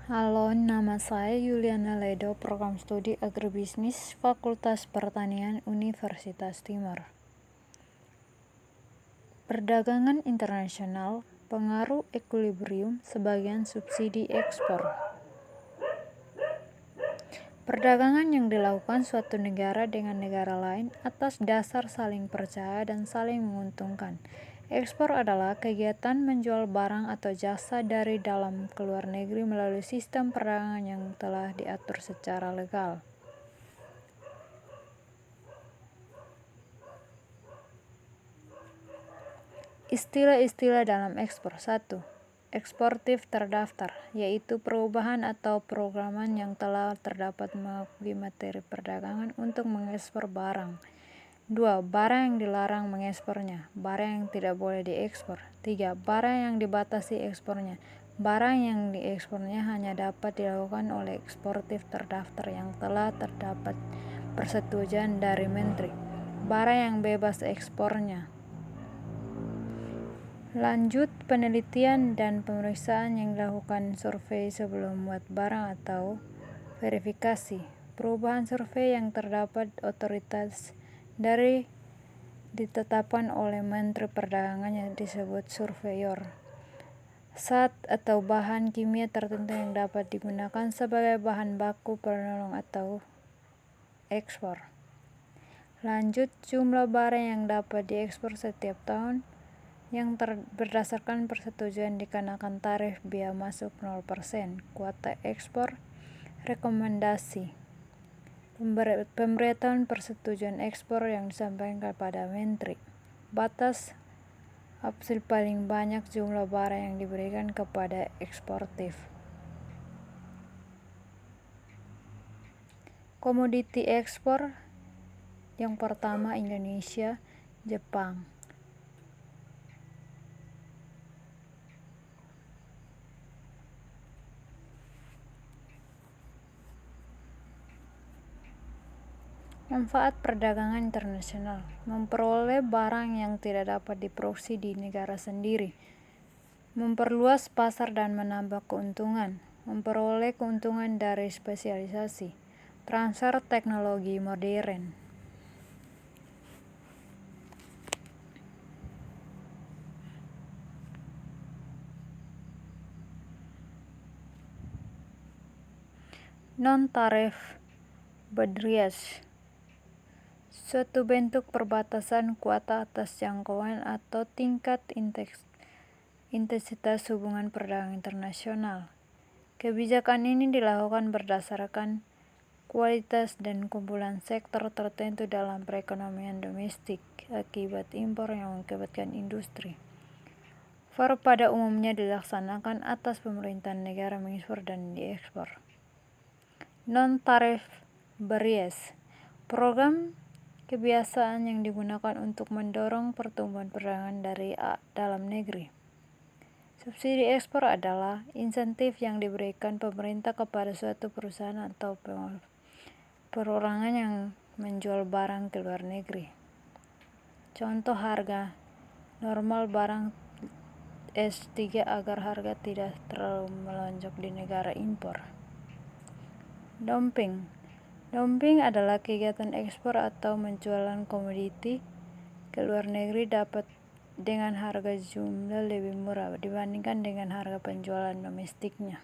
Halo, nama saya Yuliana Ledo, Program Studi Agribisnis, Fakultas Pertanian, Universitas Timur. Perdagangan internasional, pengaruh equilibrium, sebagian subsidi ekspor. Perdagangan yang dilakukan suatu negara dengan negara lain atas dasar saling percaya dan saling menguntungkan. Ekspor adalah kegiatan menjual barang atau jasa dari dalam ke luar negeri melalui sistem perdagangan yang telah diatur secara legal. Istilah-istilah dalam ekspor. 1. Eksportif terdaftar, yaitu perubahan atau programan yang telah terdapat melalui materi perdagangan untuk mengekspor barang. 2. Barang yang dilarang mengekspornya, barang yang tidak boleh diekspor. 3. Barang yang dibatasi ekspornya, barang yang diekspornya hanya dapat dilakukan oleh eksportif terdaftar yang telah terdapat persetujuan dari menteri. Barang yang bebas ekspornya. Lanjut, penelitian dan pemeriksaan yang dilakukan survei sebelum membuat barang atau verifikasi. Perubahan survei yang terdapat otoritas dari ditetapkan oleh Menteri Perdagangan yang disebut surveyor. Zat atau bahan kimia tertentu yang dapat digunakan sebagai bahan baku penolong atau ekspor. Lanjut, jumlah barang yang dapat diekspor setiap tahun yang berdasarkan persetujuan dikenakan tarif bea masuk 0%, kuota ekspor, rekomendasi, pemberitahuan persetujuan ekspor yang disampaikan kepada menteri, batas hasil paling banyak jumlah barang yang diberikan kepada eksportif. Komoditi ekspor yang pertama Indonesia, Jepang. Manfaat perdagangan internasional: memperoleh barang yang tidak dapat diproduksi di negara sendiri, memperluas pasar dan menambah keuntungan, memperoleh keuntungan dari spesialisasi, transfer teknologi modern. Non-tarif barriers, suatu bentuk perbatasan kuota atas jangkauan atau tingkat intensitas hubungan perdagangan internasional. Kebijakan ini dilakukan berdasarkan kualitas dan kumpulan sektor tertentu dalam perekonomian domestik akibat impor yang mengakibatkan industri. Pada umumnya dilaksanakan atas pemerintahan negara mengekspor dan diekspor. Non-tarif barriers, program kebiasaan yang digunakan untuk mendorong pertumbuhan perdagangan dari dalam negeri. Subsidi ekspor adalah insentif yang diberikan pemerintah kepada suatu perusahaan atau perorangan yang menjual barang ke luar negeri. Contoh harga normal barang S3 agar harga tidak terlalu melonjak di negara impor. Dumping adalah kegiatan ekspor atau menjualan komoditi ke luar negeri dapat dengan harga jumlah lebih murah dibandingkan dengan harga penjualan domestiknya.